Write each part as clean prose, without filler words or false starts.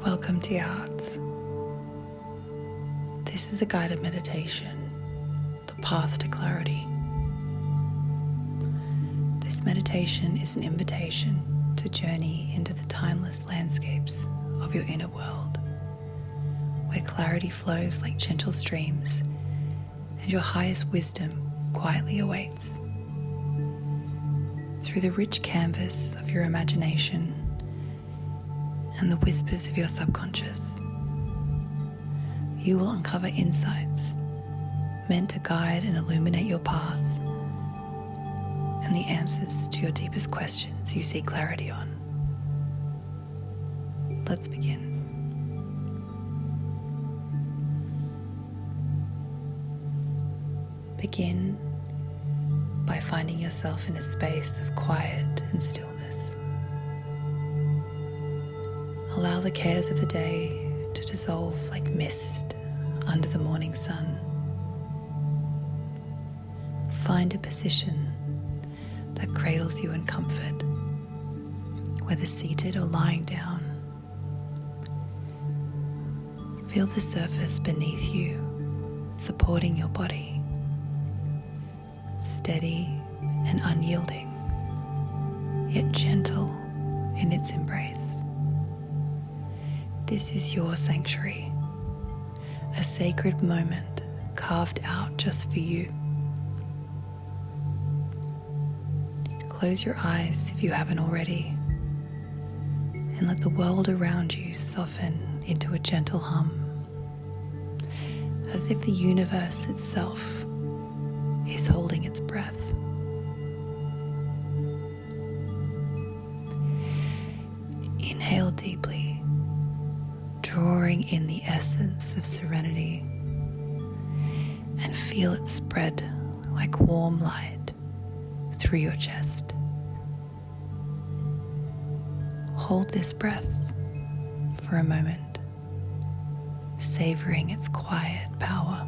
Welcome to your hearts. This is a guided meditation, the path to clarity. This meditation is an invitation to journey into the timeless landscapes of your inner world, where clarity flows like gentle streams and your highest wisdom quietly awaits. Through the rich canvas of your imagination and the whispers of your subconscious, you will uncover insights meant to guide and illuminate your path and the answers to your deepest questions you seek clarity on. Let's begin. Begin by finding yourself in a space of quiet and stillness. Allow the cares of the day to dissolve like mist under the morning sun. Find a position that cradles you in comfort, whether seated or lying down. Feel the surface beneath you, supporting your body, steady and unyielding, yet gentle in its embrace. This is your sanctuary, a sacred moment carved out just for you. Close your eyes if you haven't already, and let the world around you soften into a gentle hum, as if the universe itself is holding its breath. Inhale deeply, drawing in the essence of serenity, and feel it spread like warm light through your chest. Hold this breath for a moment, savoring its quiet power.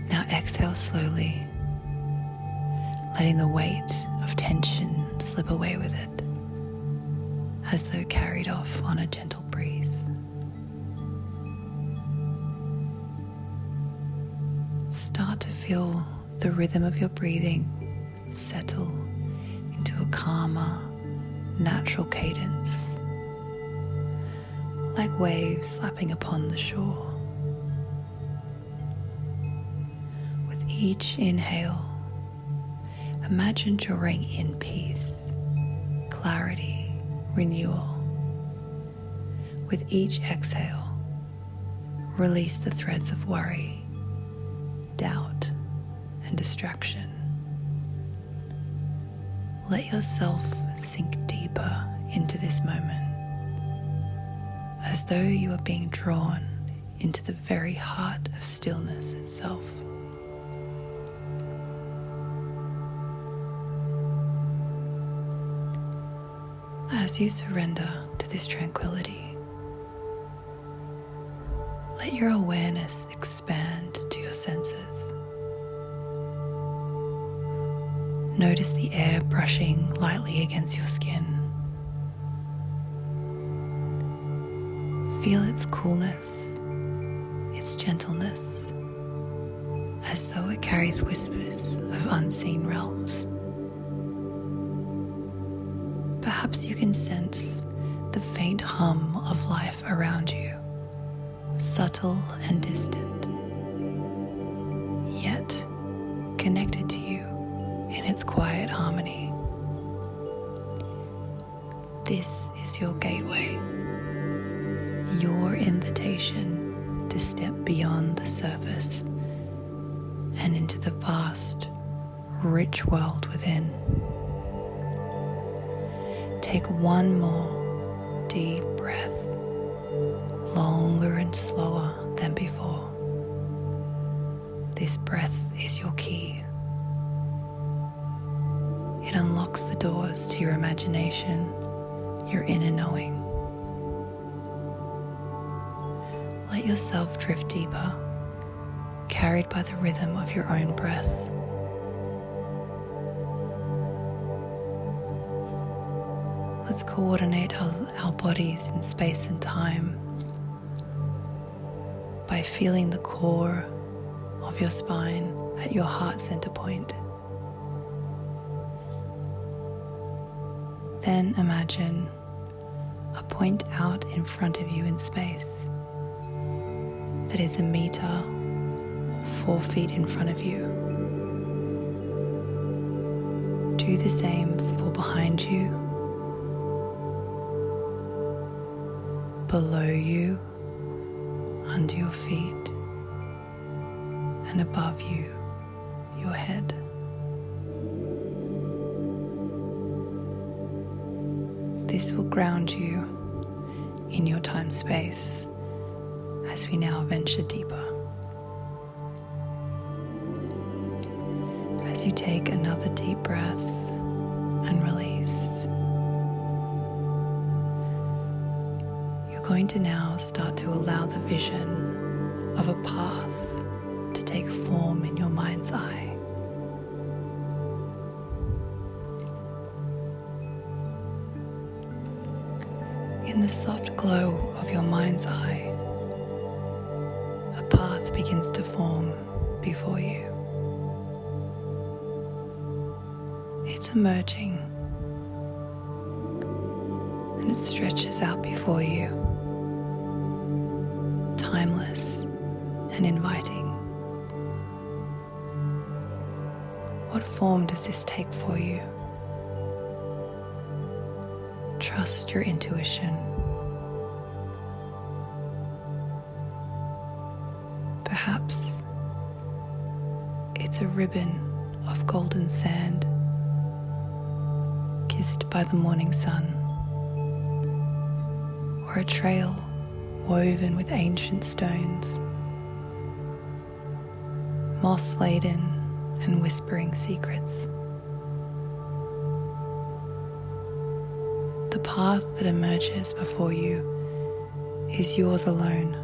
Now exhale slowly, letting the weight of tension slip away with it, as though carried off on a gentle breeze. Start to feel the rhythm of your breathing settle into a calmer, natural cadence, like waves lapping upon the shore. With each inhale, imagine drawing in peace, clarity, renewal. With each exhale, release the threads of worry, doubt, and distraction. Let yourself sink deeper into this moment, as though you are being drawn into the very heart of stillness itself. As you surrender to this tranquility, let your awareness expand to your senses. Notice the air brushing lightly against your skin. Feel its coolness, its gentleness, as though it carries whispers of unseen realms. Perhaps you can sense the faint hum of life around you, subtle and distant, yet connected to you in its quiet harmony. This is your gateway, your invitation to step beyond the surface and into the vast, rich world within. Take one more deep breath, longer and slower than before. This breath is your key. It unlocks the doors to your imagination, your inner knowing. Let yourself drift deeper, carried by the rhythm of your own breath. Let's coordinate our bodies in space and time by feeling the core of your spine at your heart center point. Then imagine a point out in front of you in space that is 1 meter or 4 feet in front of you. Do the same for behind you, below you, under your feet, and above you, your head. This will ground you in your time-space as we now venture deeper. As you take another deep breath and release, you're going to now start to allow the vision of a path to take form in your mind's eye. In the soft glow of your mind's eye, a path begins to form before you. It's emerging, and it stretches out before you, timeless and inviting. What form does this take for you? Trust your intuition. Perhaps it's a ribbon of golden sand kissed by the morning sun, or a trail woven with ancient stones, moss-laden and whispering secrets. The path that emerges before you is yours alone,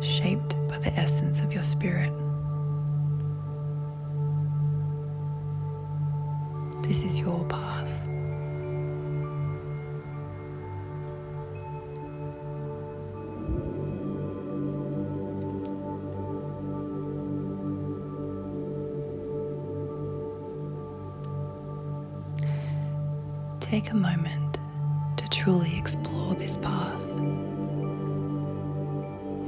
shaped by the essence of your spirit. This is your path. Take a moment to truly explore this path.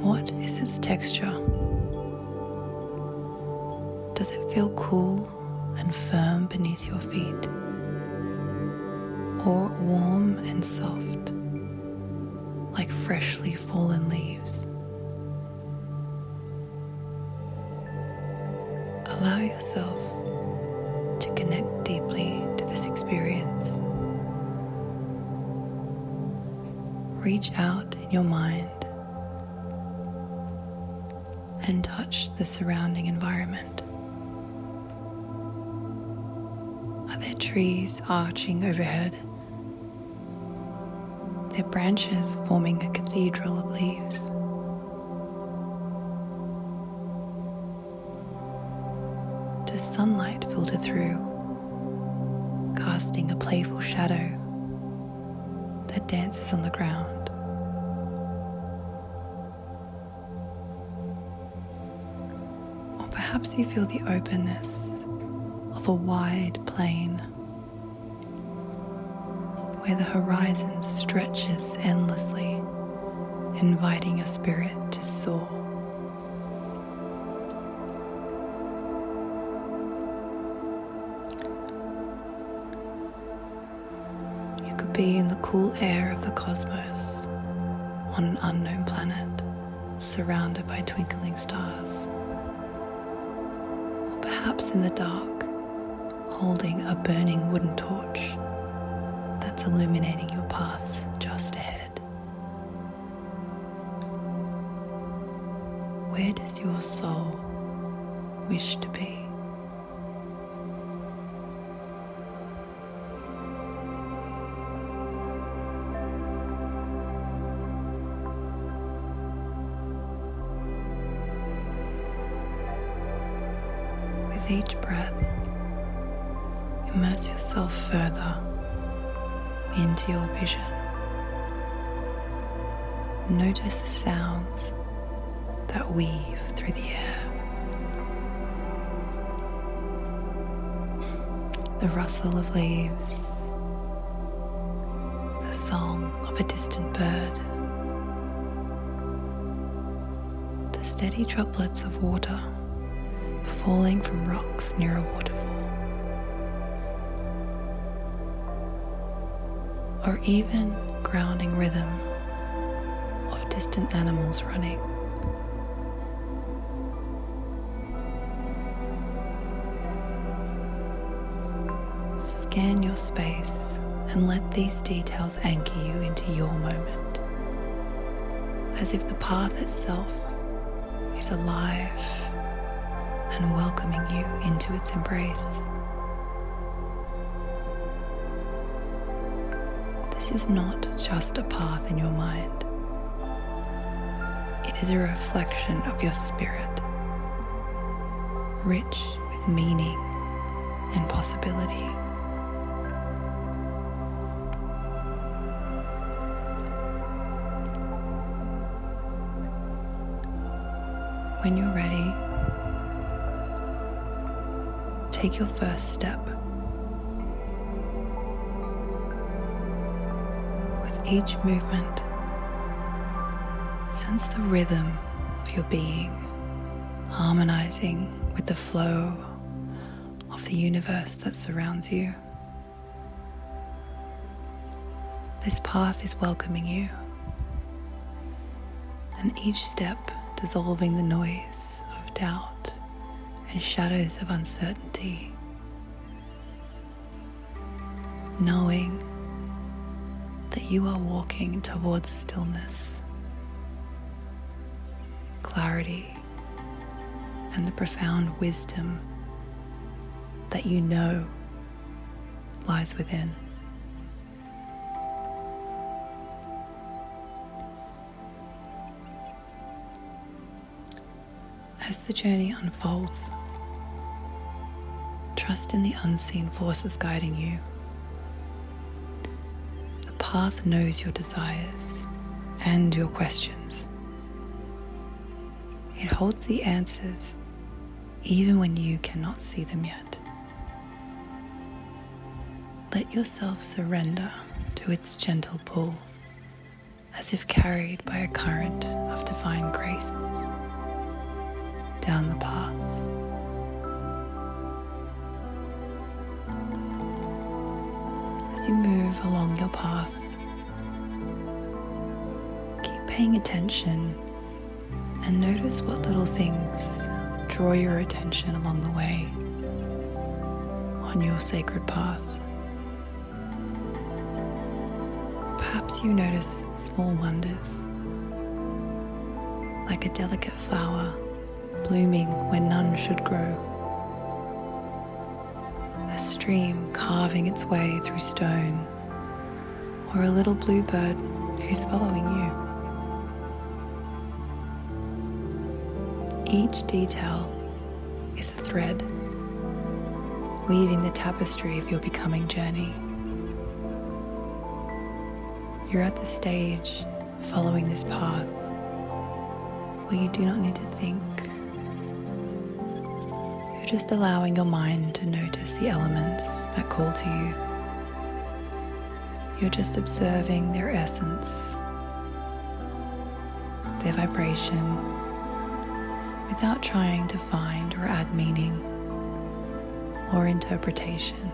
What is its texture? Does it feel cool and firm beneath your feet, or warm and soft, like freshly fallen leaves? Allow yourself to connect deeply to this experience. Reach out in your mind and touch the surrounding environment. Are there trees arching overhead, their branches forming a cathedral of leaves? Does sunlight filter through, casting a playful shadow that dances on the ground? Or perhaps you feel the openness of a wide plain where the horizon stretches endlessly, inviting your spirit to soar. You could be in the cool air of the cosmos on an unknown planet, surrounded by twinkling stars. Or perhaps in the dark, holding a burning wooden torch that's illuminating your path just ahead. Where does your soul wish to be? With each breath, immerse yourself further into your vision. Notice the sounds that weave through the air. The rustle of leaves, the song of a distant bird, the steady droplets of water falling from rocks near a waterfall, or even grounding rhythm of distant animals running. Scan your space and let these details anchor you into your moment, as if the path itself is alive and welcoming you into its embrace. This is not just a path in your mind. It is a reflection of your spirit, rich with meaning and possibility. When you're ready, take your first step. With each movement, sense the rhythm of your being, harmonizing with the flow of the universe that surrounds you. This path is welcoming you, and each step dissolving the noise of doubt and shadows of uncertainty, knowing that you are walking towards stillness, clarity, and the profound wisdom that you know lies within. As the journey unfolds, trust in the unseen forces guiding you. The path knows your desires and your questions. It holds the answers even when you cannot see them yet. Let yourself surrender to its gentle pull, as if carried by a current of divine grace down the path. As you move along your path, keep paying attention and notice what little things draw your attention along the way on your sacred path. Perhaps you notice small wonders, like a delicate flower blooming where none should grow, a stream carving its way through stone, or a little bluebird who's following you. Each detail is a thread, weaving the tapestry of your becoming journey. You're at the stage following this path where you do not need to think. You're just allowing your mind to notice the elements that call to you. You're just observing their essence, their vibration, without trying to find or add meaning or interpretation.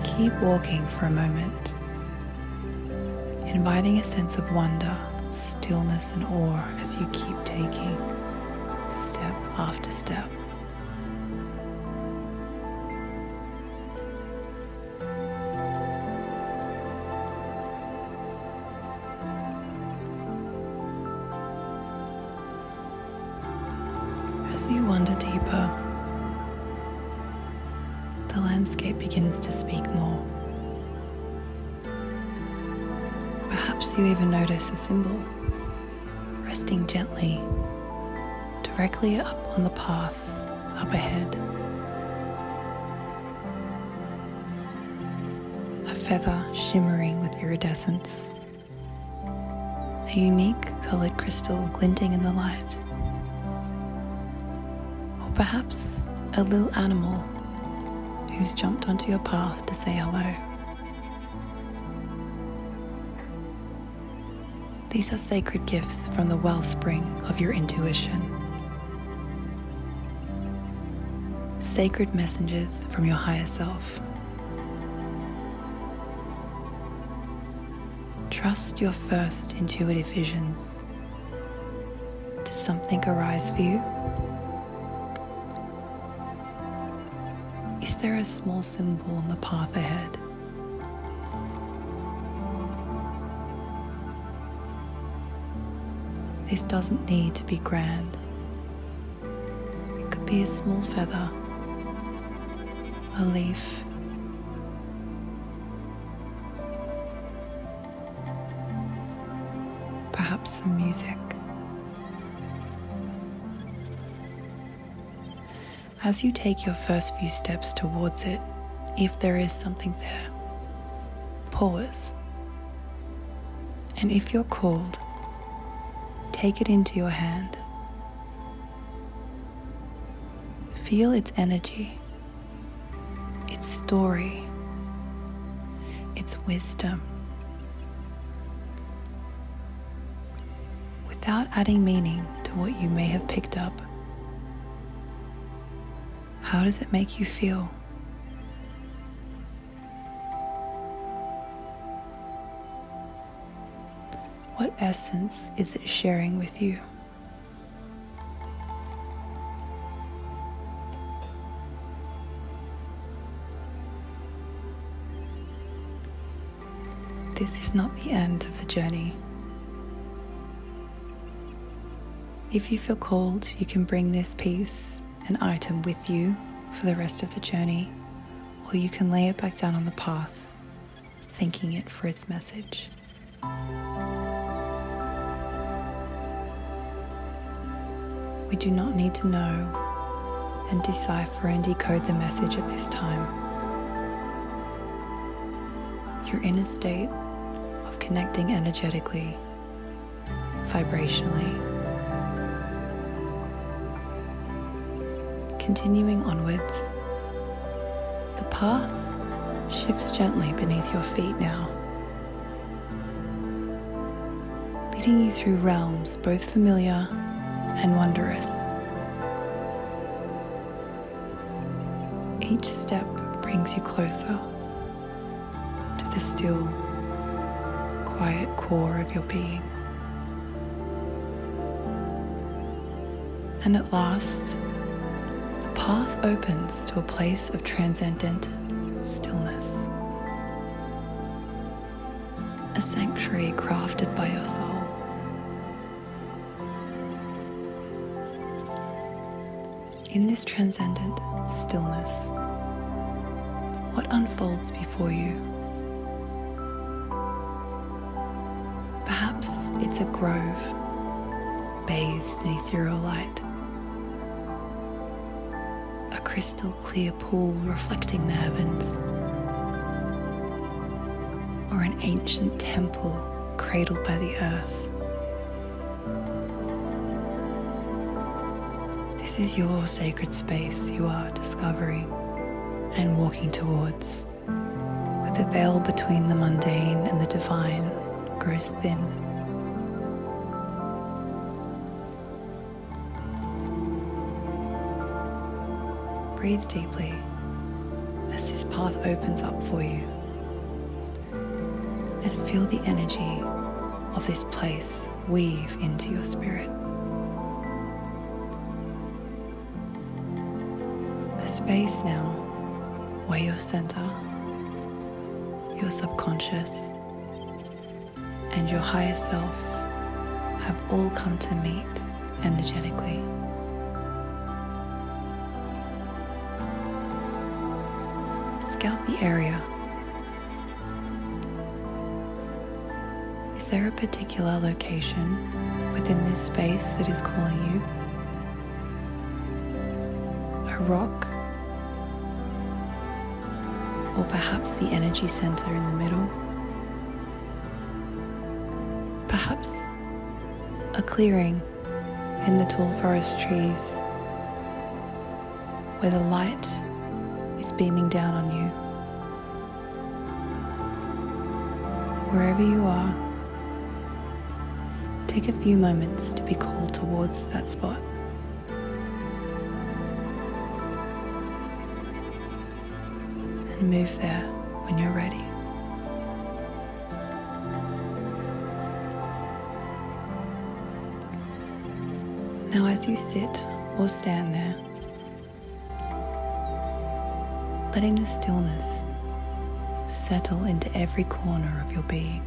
Keep walking for a moment, inviting a sense of wonder, stillness, and awe as you keep taking step after step. As you wander deeper, the landscape begins to speak more. Perhaps you even notice a symbol resting gently directly up on the path up ahead. feather shimmering with iridescence, a unique coloured crystal glinting in the light, or perhaps a little animal who's jumped onto your path to say hello. These are sacred gifts from the wellspring of your intuition. Sacred messengers from your higher self. Trust your first intuitive visions. Does something arise for you? Is there a small symbol on the path ahead? This doesn't need to be grand. It could be a small feather, a leaf, perhaps some music. As you take your first few steps towards it, if there is something there, pause. And if you're called, take it into your hand. Feel its energy, its story, its wisdom. Without adding meaning to what you may have picked up, how does it make you feel? What essence is it sharing with you? This is not the end of the journey. If you feel called, you can bring this piece, an item, with you for the rest of the journey, or you can lay it back down on the path, thanking it for its message. We do not need to know and decipher and decode the message at this time. You're in a state of connecting energetically, vibrationally. Continuing onwards, the path shifts gently beneath your feet now, leading you through realms both familiar and wondrous. Each step brings you closer to the still, quiet core of your being. And at last, the path opens to a place of transcendent stillness, a sanctuary crafted by your soul. In this transcendent stillness, what unfolds before you? Perhaps it's a grove bathed in ethereal light, a crystal clear pool reflecting the heavens, or an ancient temple cradled by the earth. This is your sacred space you are discovering and walking towards, where the veil between the mundane and the divine grows thin. Breathe deeply as this path opens up for you, and feel the energy of this place weave into your spirit. A space now where your center, your subconscious, and your higher self have all come to meet energetically. Scout the area. Is there a particular location within this space that is calling you? A rock, or perhaps the energy center in the middle. Perhaps a clearing in the tall forest trees where the light is beaming down on you. Wherever you are, take a few moments to be called towards that spot. And move there when you're ready. Now, as you sit or stand there, letting the stillness settle into every corner of your being.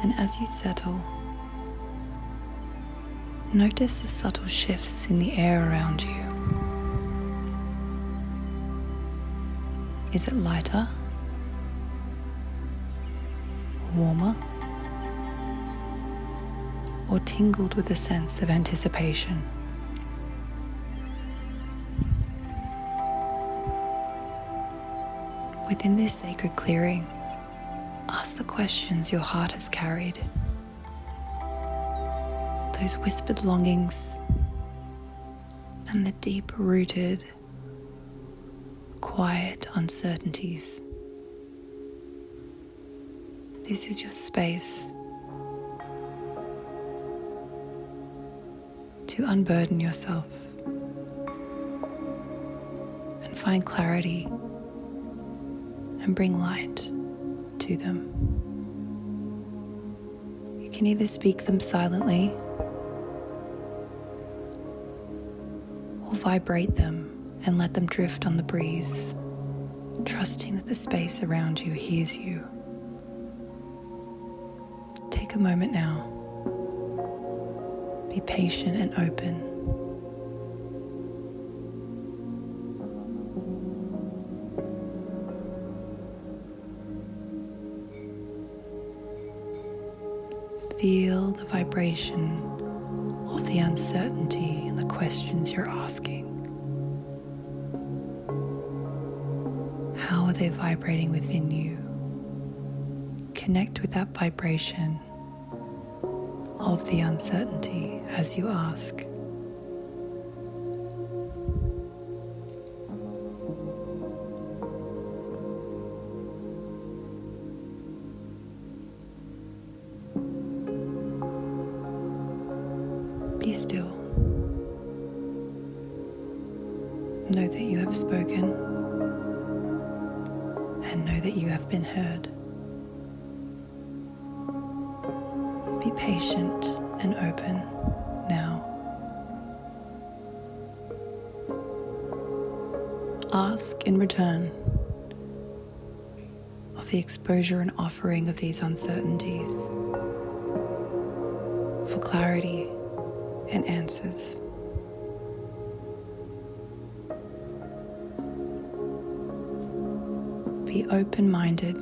And as you settle, notice the subtle shifts in the air around you. Is it lighter? Warmer? Or tingled with a sense of anticipation? Within this sacred clearing, ask the questions your heart has carried. Those whispered longings and the deep-rooted, quiet uncertainties. This is your space to unburden yourself and find clarity and bring light to them. You can either speak them silently or vibrate them and let them drift on the breeze, trusting that the space around you hears you. Take a moment now. Be patient and open. Feel the vibration of the uncertainty in the questions you're asking. How are they vibrating within you? Connect with that vibration of the uncertainty as you ask. Be still. Know that you have spoken and know that you have been heard. Be patient and open now. Ask in return of the exposure and offering of these uncertainties for clarity and answers. Be open-minded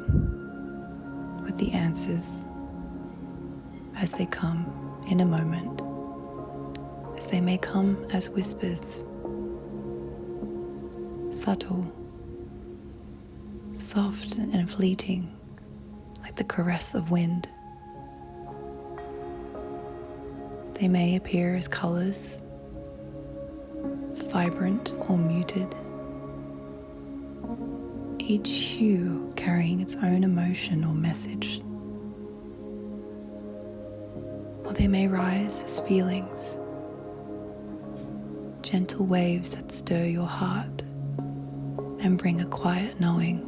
with the answers as they come in a moment, as they may come as whispers, subtle, soft and fleeting, like the caress of wind. They may appear as colors, vibrant or muted, each hue carrying its own emotion or message. Or they may rise as feelings, gentle waves that stir your heart and bring a quiet knowing.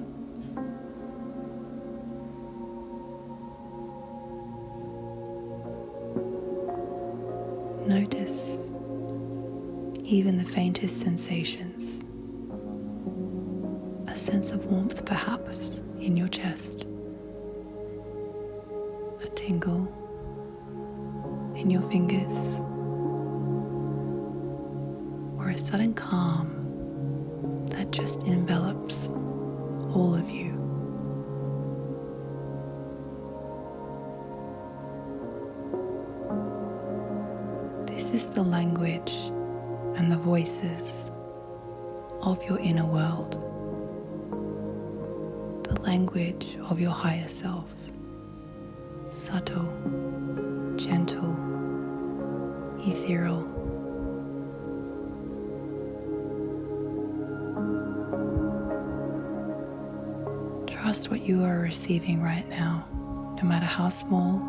Notice even the faintest sensations, a sense of warmth perhaps in your chest, a tingle in your fingers, or a sudden calm that just envelops all of you. This is the language and the voices of your inner world, the language of your higher self, subtle, gentle, ethereal. Trust what you are receiving right now, no matter how small,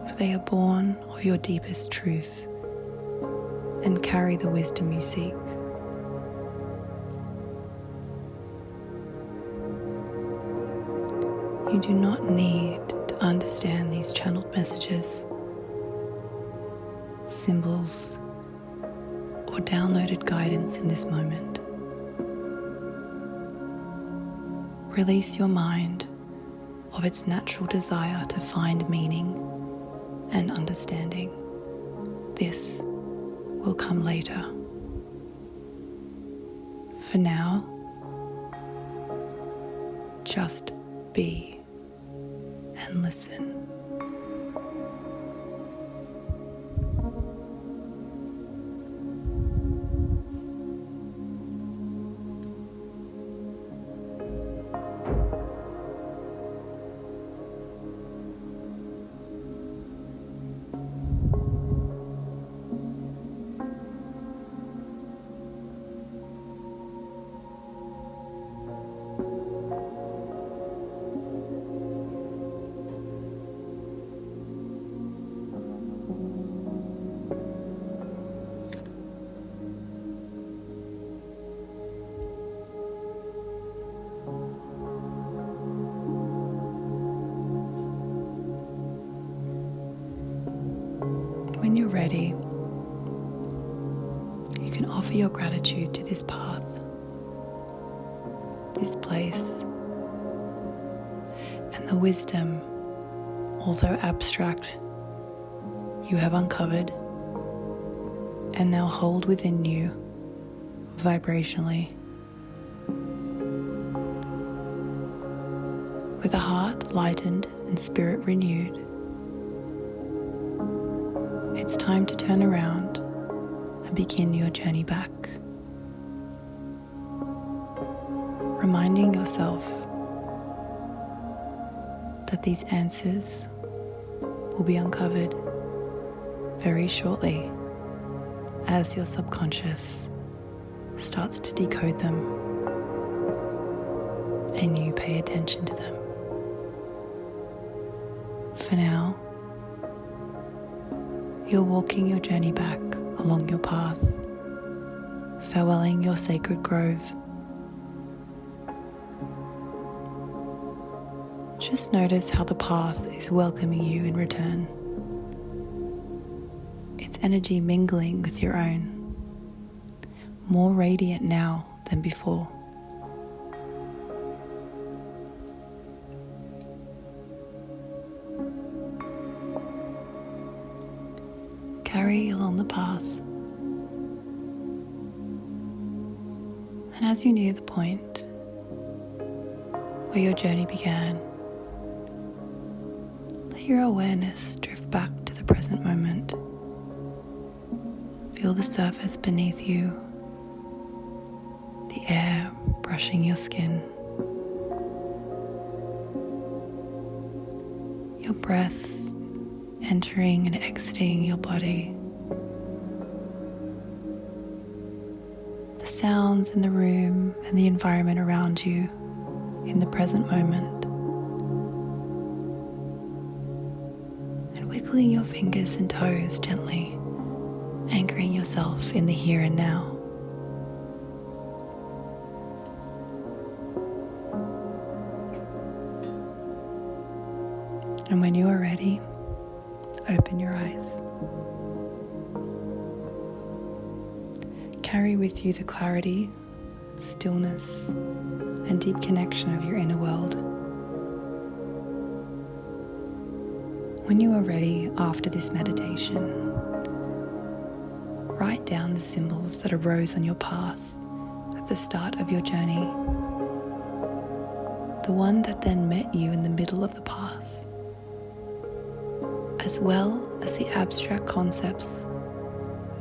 for they are born of your deepest truth and carry the wisdom you seek. You do not need to understand these channeled messages, symbols, or downloaded guidance in this moment. Release your mind of its natural desire to find meaning and understanding. This will come later. For now, just be and listen. When you're ready, you can offer your gratitude to this path, this place, and the wisdom, although abstract, you have uncovered and now hold within you vibrationally. With a heart lightened and spirit renewed, it's time to turn around and begin your journey back. Reminding yourself that these answers will be uncovered very shortly as your subconscious starts to decode them and you pay attention to them. For now, you're walking your journey back along your path, farewelling your sacred grove. Just notice how the path is welcoming you in return. Its energy mingling with your own, more radiant now than before. Carry along the path, and as you near the point where your journey began, let your awareness drift back to the present moment. Feel the surface beneath you, the air brushing your skin, your breath entering and exiting your body, the sounds in the room and the environment around you in the present moment, and wiggling your fingers and toes gently, anchoring yourself in the here and now. And when you are ready, open your eyes. Carry with you the clarity, stillness, and deep connection of your inner world. When you are ready after this meditation, write down the symbols that arose on your path at the start of your journey, the one that then met you in the middle of the path, as well as the abstract concepts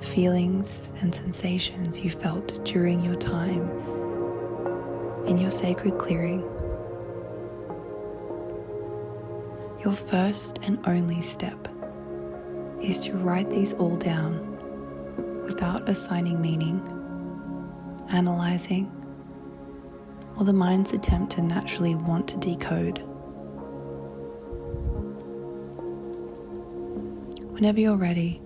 feelings and sensations you felt during your time in your sacred clearing. Your first and only step is to write these all down without assigning meaning, analyzing, or the mind's attempt to naturally want to decode. Whenever you're ready,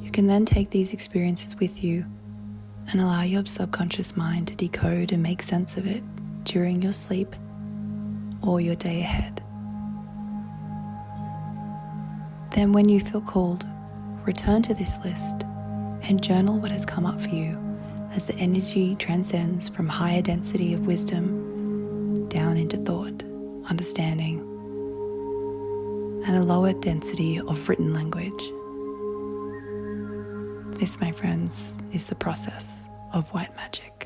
you can then take these experiences with you and allow your subconscious mind to decode and make sense of it during your sleep or your day ahead. Then when you feel called, return to this list and journal what has come up for you as the energy transcends from higher density of wisdom down into thought, understanding, and a lower density of written language. This, my friends, is the process of white magic.